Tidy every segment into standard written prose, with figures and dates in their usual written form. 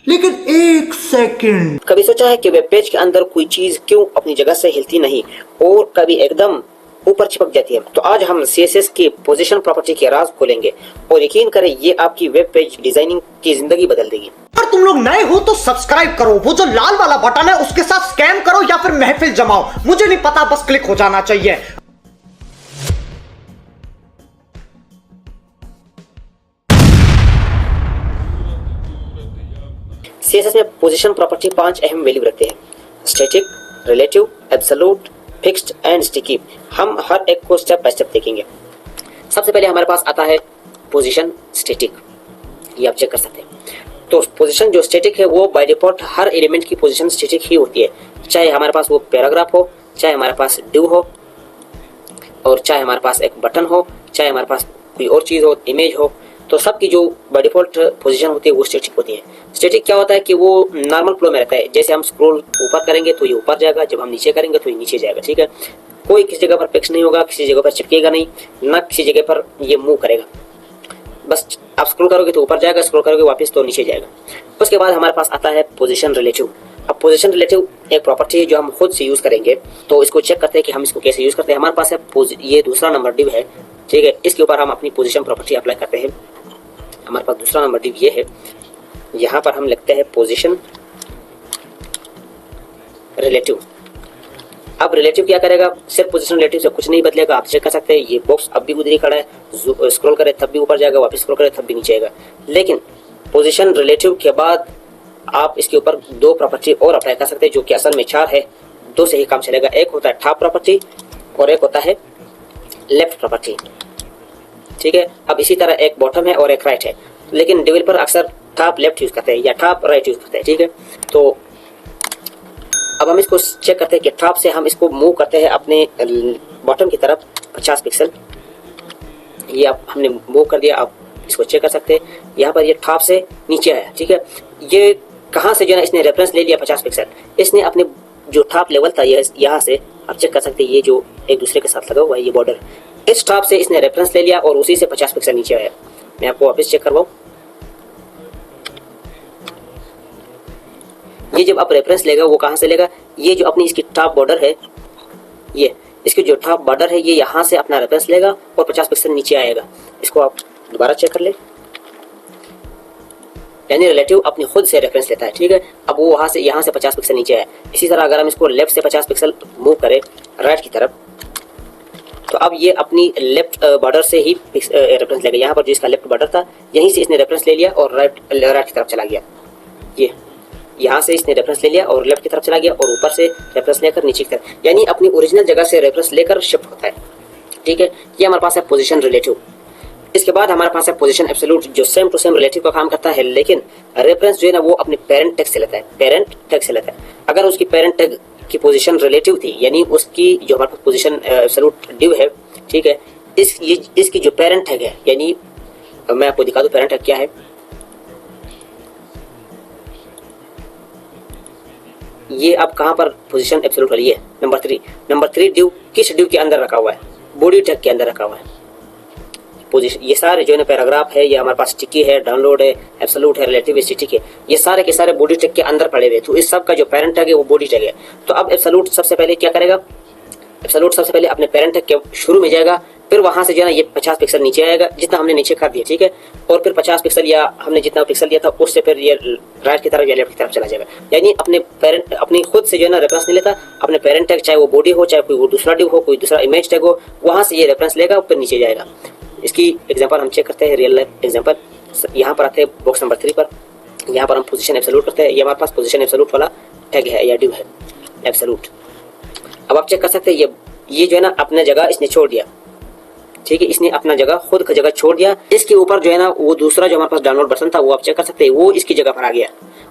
लेकिन एक सेकंड, कभी सोचा है कि वेब पेज के अंदर कोई चीज क्यों अपनी जगह से हिलती नहीं और कभी एकदम ऊपर चिपक जाती है? तो आज हम CSS की पोजीशन प्रॉपर्टी के राज खोलेंगे और यकीन करें ये आपकी वेब पेज डिजाइनिंग की जिंदगी बदल देगी। अगर तुम लोग नए हो तो सब्सक्राइब करो, वो जो लाल वाला बटन है उसके साथ स्कैम करो या फिर महफिल जमाओ, मुझे नहीं पता, बस क्लिक हो जाना चाहिए। CSS में पोजीशन प्रॉपर्टी 5 अहम वैल्यू रखते हैं: static, relative, absolute, fixed and sticky. हम हर एक को स्टेप बाय स्टेप देखेंगे। सबसे पहले हमारे पास आता है पोजीशन स्टैटिक, ये आप चेक कर सकते हैं। तो पोजीशन जो स्टैटिक है वो बाय डिफॉल्ट हर एलिमेंट की पोजीशन स्टैटिक ही होती है, चाहे हमारे पास वो पैराग्राफ हो, चाहे हमारे पास डिव हो, और चाहे हमारे पास एक बटन हो, चाहे हमारे पास कोई और चीज़ हो, इमेज हो। तो सबकी जो बाय डिफॉल्ट पोजीशन होती है वो स्टैटिक होती है। स्टैटिक क्या होता है कि वो नॉर्मल फ्लो में रहता है, जैसे हम स्क्रॉल ऊपर करेंगे तो ये ऊपर जाएगा, जब हम नीचे करेंगे तो ये नीचे जाएगा, ठीक है। कोई किसी जगह पर फिक्स नहीं होगा, किसी जगह पर चिपकेगा नहीं, ना किसी जगह पर ये मूव करेगा। बस आप स्क्रॉल करोगे तो ऊपर जाएगा, स्क्रॉल करोगे वापस तो नीचे जाएगा। उसके बाद हमारे पास आता है पोजीशन रिलेटिव। अब पोजीशन रिलेटिव एक प्रॉपर्टी है जो हम खुद से यूज करेंगे, तो इसको चेक करते हैं कि हम इसको कैसे यूज करते हैं। हमारे पास है ये दूसरा नंबर डिव है, ठीक है। इसके ऊपर हम अपनी पोजीशन प्रॉपर्टी अप्लाई करते हैं। हमारे पास दूसरा नंबर डिव ये है, यहाँ पर हम लिखते हैं पोजीशन रिलेटिव। अब रिलेटिव क्या करेगा, सिर्फ पोजीशन रिलेटिव से कुछ नहीं बदलेगा। आप चेक कर सकते हैं ये बॉक्स अब भी उधर ही खड़ा है, स्क्रॉल करे तब भी ऊपर जाएगा, वापस स्क्रॉल करे तब भी नीचे आएगा। लेकिन पोजीशन रिलेटिव के बाद आप इसके ऊपर दो प्रॉपर्टी और अप्लाई कर सकते हैं, जो कि असल में 4 है। 2 से ही काम चलेगा। एक होता है टॉप प्रॉपर्टी और एक होता है लेफ्ट प्रॉपर्टी, ठीक है। अब इसी तरह एक बॉटम है और एक राइट है, लेकिन डेवलपर अक्सर टॉप लेफ्ट यूज करते हैं या टॉप राइट यूज करते हैं, ठीक है। तो अब हम इसको चेक करते हैं कि टॉप से हम इसको मूव करते हैं अपने बॉटम की तरफ 50 पिक्सल। ये आप हमने मूव कर दिया। आप इसको चेक कर सकते हैं, यहाँ पर ये टॉप से नीचे आया, ठीक है। ये कहाँ से जो है इसने रेफरेंस ले लिया 50 पिक्सल। इसने अपने जो टॉप लेवल था यहाँ से आप चेक कर सकते हैं, ये जो एक दूसरे के साथ लगा हुआ है ये बॉर्डर, इस टॉप से इसने रेफरेंस ले लिया और उसी से 50 पिक्सल नीचे आया। मैं आपको वापस चेक करवाऊं, ये जब आप रेफरेंस लेगा वो कहाँ से लेगा, ये जो अपनी इसकी टॉप बॉर्डर है, ये इसकी जो टॉप बॉर्डर है ये यहाँ से अपना रेफरेंस लेगा और 50 पिक्सल नीचे आएगा। इसको आप दोबारा चेक कर ले, यानी रिलेटिव अपनी खुद से रेफरेंस लेता है, ठीक है। अब वो वहाँ से यहाँ से 50 पिक्सल नीचे आया। इसी तरह अगर हम इसको लेफ्ट से 50 पिक्सल मूव करें राइट की तरफ, तो अब ये अपनी लेफ्ट बॉर्डर से ही रेफरेंस लेगा। यहाँ पर जो इसका लेफ्ट बॉर्डर था यहीं से इसने रेफरेंस ले लिया और राइट की तरफ चला गया। ये यहाँ से इसने रेफरेंस ले लिया और लेफ्ट की तरफ चला गया और ऊपर से रेफरेंस लेकर नीचे की तरफ, यानी अपनी ओरिजिनल जगह से रेफरेंस लेकर शिफ्ट होता है, ठीक है। ये हमारे पास है पोजीशन रिलेटिव। इसके बाद हमारे पास है पोजीशन एब्सोल्यूट, जो सेम टू सेम रिलेटिव का काम करता है, लेकिन रेफरेंस जो है ना वो अपने पेरेंट टैग से लेता है, पेरेंट टैग से लेता है। अगर उसकी पेरेंट टैग की पोजीशन रिलेटिव थी, यानी उसकी जो हमारे पास पोजीशन एब्सोल्यूट डिव है, ठीक है, इसकी जो पेरेंट टैग है, यानी मैं आपको दिखा दूं पेरेंट टैग क्या है। ये अब कहाँ पर पोजीशन एब्सोल्यूट वाली है, नंबर 3 डिव किस डिव के अंदर रखा हुआ है, बॉडी टैग के अंदर रखा हुआ है। पोजीशन ये सारे जो है ना पैराग्राफ है, ये हमारे पास स्टिकी है, डाउनलोड है, एब्सोल्यूट है, रिलेटिव स्टिक है, ये सारे के सारे बॉडी टैग के अंदर पड़े हुए। तो इस सब का जो पेरेंट टैग है वो बॉडी टैग है। तो अब एब्सोल्यूट सबसे पहले क्या करेगा, एब्सोल्यूट सबसे पहले अपने पेरेंट टैग के शुरू में जाएगा, फिर वहां से जो है ना ये 50 पिक्सल नीचे आएगा जितना हमने नीचे कर दिया, ठीक है। और फिर 50 पिक्सल या हमने जितना पिक्सल दिया था उससे फिर ये राइट की तरफ या लेफ्ट की तरफ चला जाएगा। यानी अपने पेरेंट अपनी खुद से जो है ना रेफरेंस नहीं लेता, अपने पेरेंट टैग चाहे वो बॉडी हो, चाहे कोई वो दूसरा डिव हो, कोई दूसरा इमेज टैग हो, वहां से ये रेफरेंस लेगा फिर नीचे जाएगा। इसकी एग्जांपल हम चेक करते हैं, रियल लाइफ एग्जांपल। यहाँ पर आते हैं बॉक्स नंबर 3 पर, यहाँ पर हम पोजीशन एब्सोल्यूट करते हैं। ये हमारे पास पोजीशन एब्सोल्यूट वाला टैग है या डिव है एब्सोल्यूट। अब आप चेक कर सकते हैं ये जो है ना अपने जगह इसने छोड़ दिया, ठीक है। इसने अपना जगह खुद का जगह छोड़ दिया। इसके ऊपर जो है ना वो दूसरा जो हमारे पास डाउनलोड बटन था वो आप चेक कर सकते हैं, वो इसकी जगह पर आ गया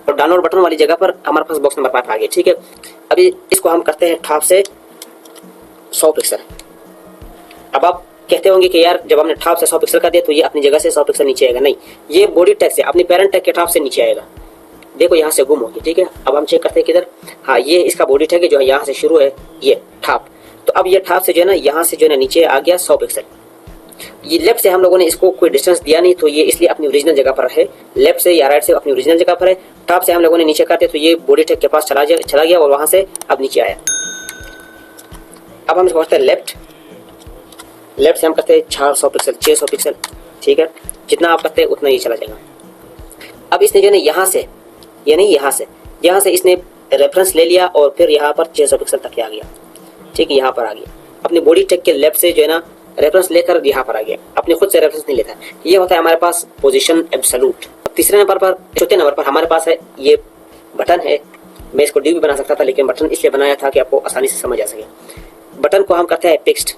और डाउनलोड बटन वाली जगह पर हमारे पास बॉक्स नंबर 5 आ गया, ठीक है। अभी इसको हम करते हैं टॉप से 100 पिक्सल। अब आप कहते होंगे कि यार जब हमने टॉप से 100 पिक्सल कर दिया तो ये अपनी जगह से 100 पिक्सल नीचे आएगा। नहीं, ये बॉडी टैग से अपनी पेरेंट टैग के टॉप से नीचे आएगा। देखो यहाँ से गुम हो गया, ठीक है। अब हम चेक करते हैं किधर, हाँ ये इसका बॉडी टैग है जो है यहाँ से शुरू है, ये टॉप। तो अब ये टॉप से जो है ना यहाँ से जो है ना नीचे आ गया 100 पिक्सल, ये लेफ्ट से हम लोगों ने इसको कोई डिस्टेंस दिया नहीं, तो ये इसलिए अपनी ओरिजिनल जगह पर है। लेफ्ट से या राइट से अपनी ओरिजिनल जगह पर है। टॉप से हम लोगों ने नीचे काटे तो ये बॉडी टैग के पास चला गया और वहां से अब नीचे आया। अब हम इसको करते हैं लेफ्ट से हम करते हैं 400 पिक्सल 600 पिक्सल, ठीक है। जितना आप करते हैं उतना ये चला जाएगा। अब इसने जो है यहाँ से यहाँ से इसने रेफरेंस ले लिया और फिर यहाँ पर 600 पिक्सल तक आ गया, ठीक है। यहाँ पर आ गया अपनी बॉडी टैग के लेफ्ट से जो है ना रेफरेंस लेकर यहाँ पर आ गया, अपने खुद से रेफरेंस नहीं लेता। ये होता है हमारे पास पोजीशन एब्सोल्यूट। चौथे नंबर पर हमारे पास है ये बटन है। मैं इसको डी भी बना सकता था, लेकिन बटन इसलिए बनाया था कि आपको आसानी से समझ आ सके। बटन को हम करते हैं फिक्स्ड,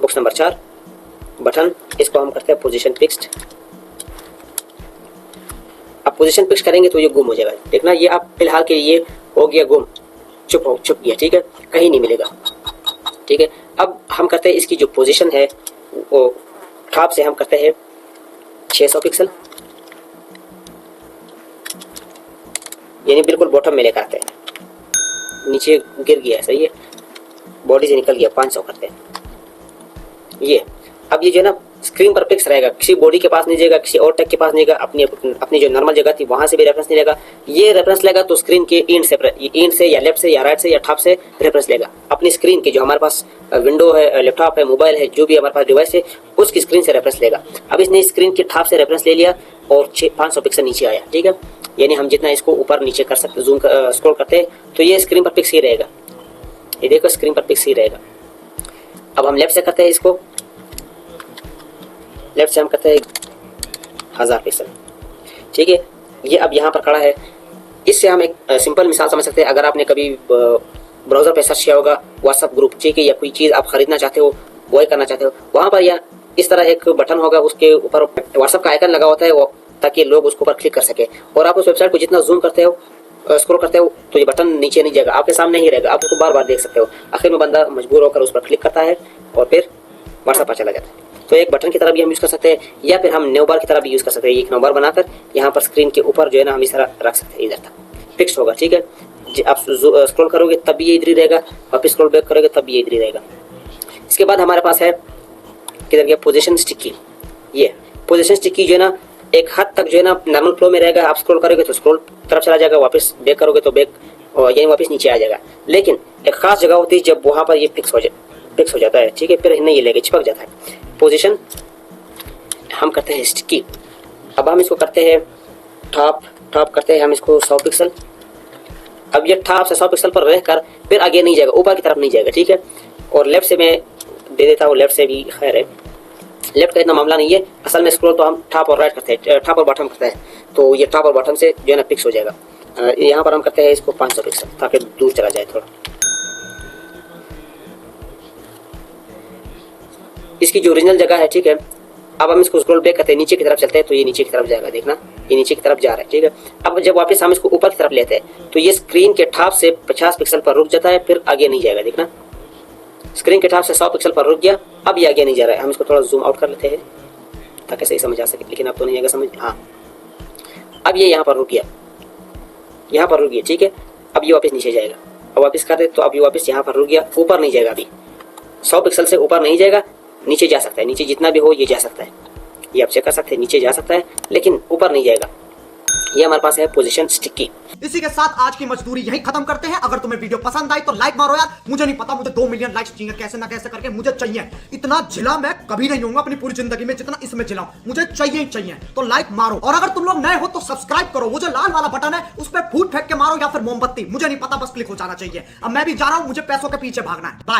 बॉक्स नंबर 4 बटन, इसको हम करते हैं पोजीशन फिक्स्ड। अब पोजीशन फिक्स करेंगे तो ये गुम हो जाएगा। देखना ये आप फिलहाल के लिए हो गया गुम, चुप गया, ठीक है, कहीं नहीं मिलेगा, ठीक है। अब हम करते हैं इसकी जो पोजीशन है वो टॉप से हम करते हैं 600 पिक्सल, यानी बिल्कुल बॉटम में लेकर आते हैं। नीचे गिर गया, सही है, बॉडी से निकल गया, 500 करते हैं ये। अब ये जो है ना स्क्रीन पर फिक्स रहेगा, किसी बॉडी के पास नहीं जाएगा, किसी और टैग के पास नहीं जाएगा, अपनी जो नॉर्मल जगह थी वहां से भी रेफरेंस नहीं लेगा। ये रेफरेंस लेगा तो स्क्रीन के इंड से या लेफ्ट से या राइट से या टॉप से रेफरेंस लेगा। अपनी स्क्रीन के जो हमारे पास विंडो है, लैपटॉप है, मोबाइल है, जो भी हमारे पास डिवाइस है उसकी स्क्रीन से रेफरेंस लेगा। अब इसने स्क्रीन के टॉप से रेफरेंस ले लिया और 500 पिक्सल नीचे आया, ठीक है। यानी हम जितना इसको ऊपर नीचे कर सकते, जूम स्क्रॉल करते हैं तो ये स्क्रीन पर फिक्स ही रहेगा। ये देखो स्क्रीन पर फिक्स ही रहेगा। अब हम लेफ्ट से करते हैं इसको, लेफ्ट से हम करते हैं 1000 पिक्सल, ठीक है। ये अब यहाँ पर खड़ा है। इससे हम एक सिंपल मिसाल समझ सकते हैं। अगर आपने कभी ब्राउजर पे सर्च किया होगा व्हाट्सएप ग्रुप, ठीक है, या कोई चीज़ आप खरीदना चाहते हो, बॉय करना चाहते हो, वहाँ पर या इस तरह एक बटन होगा, उसके ऊपर व्हाट्सएप का आइकन लगा होता है वो, ताकि लोग उसके ऊपर क्लिक कर सके। और आप उस वेबसाइट को जितना जूम करते हो, स्क्रॉल करते हो, तो ये बटन नीचे नहीं जाएगा, आपके सामने ही रहेगा, आप उसको बार बार देख सकते हो। आखिर में बंदा मजबूर होकर उस पर क्लिक करता है और फिर व्हाट्सएप पर चला जाता है। तो एक बटन की तरह भी हम यूज़ कर सकते हैं, या फिर हम न्यू बार की तरह भी यूज़ कर सकते हैं। एक न्यू बार बनाकर यहाँ पर स्क्रीन के ऊपर जो है ना हम इस तरह रख सकते हैं, इधर तक फिक्स होगा, ठीक है। आप स्क्रॉल करोगे तब भी ये इधर ही रहेगा, वापस स्क्रॉल बैक करोगे तब भी ये इधर ही रहेगा। इसके बाद हमारे पास है किधर गया पोजीशन स्टिकी। ये पोजीशन स्टिकी जो है ना एक हद तक जो है ना नॉर्मल फ्लो में रहेगा। आप स्क्रॉल करोगे तो स्क्रॉल तरफ चला जाएगा, वापस बैक करोगे तो बैक, यानी वापस नीचे आ जाएगा। लेकिन एक खास जगह होती है जब वहाँ पर ये फिक्स हो जाता है, ठीक है, फिर नहीं लेके चिपक जाता है। पोजीशन हम करते हैं स्टिकी। अब हम इसको करते हैं टॉप करते हैं हम इसको 100 पिक्सल। अब ये टॉप से 100 पिक्सल पर रहकर फिर आगे नहीं जाएगा, ऊपर की तरफ नहीं जाएगा, ठीक है। और लेफ्ट से मैं दे देता हूँ, लेफ्ट से भी खैर है, लेफ्ट का इतना मामला नहीं है। असल में स्क्रॉल तो हम टॉप और राइट करते हैं, टॉप और बॉटम करते हैं, तो ये टॉप और बॉटम से जो है ना फिक्स हो जाएगा। यहाँ पर हम करते हैं इसको 500 पिक्सल ताकि दूर चला जाए थोड़ा। इसकी जो ओरिजिनल जगह है, ठीक है। अब हम इसको स्क्रॉल बैक करते हैं, नीचे की तरफ चलते हैं तो ये नीचे की तरफ जाएगा, देखना ये नीचे की तरफ जा रहा है, ठीक है। अब जब वापस हम इसको ऊपर की तरफ लेते हैं तो ये स्क्रीन के टॉप से 50 पिक्सल पर रुक जाता है, फिर आगे नहीं जाएगा, देखना स्क्रीन के टॉप से 100 पिक्सल पर रुक गया, अब ये आगे नहीं जा रहा है। हम इसको थोड़ा जूम आउट कर लेते हैं ताकि सही समझ आ सके, लेकिन अब तो नहीं आएगा समझ। हाँ, अब ये यहाँ पर रुक गया, यहाँ पर रुक गया, ठीक है। अब ये वापस नीचे जाएगा, अब वापस कर दे तो अब ये वापस यहाँ पर रुक गया, ऊपर नहीं जाएगा। अभी 100 पिक्सल से ऊपर नहीं जाएगा, नीचे जा सकता है, नीचे जितना भी हो ये जा सकता है, ये आप चेक कर सकते हैं, नीचे जा सकता है लेकिन ऊपर नहीं जाएगा। ये हमारे पास है पोजीशन स्टिकी। इसी के साथ आज की मजदूरी यहीं खत्म करते हैं। अगर तुम्हें वीडियो पसंद आई तो लाइक मारो यार, मुझे नहीं पता, मुझे 2 मिलियन लाइक्स चाहिए, कैसे ना कैसे करके मुझे चाहिए। इतना जिला मैं कभी नहीं होऊंगा अपनी पूरी जिंदगी में जितना इसमें जिला, मुझे चाहिए ही चाहिए। तो लाइक मारो, और अगर तुम लोग नए हो तो सब्सक्राइब करो। वो जो लाल वाला बटन है उस पर फूट फेंक के मारो या फिर मोमबत्ती, मुझे नहीं पता, बस क्लिक हो जाना चाहिए। अब मैं भी जा रहा हूं, मुझे पैसों के पीछे भागना है। बाय।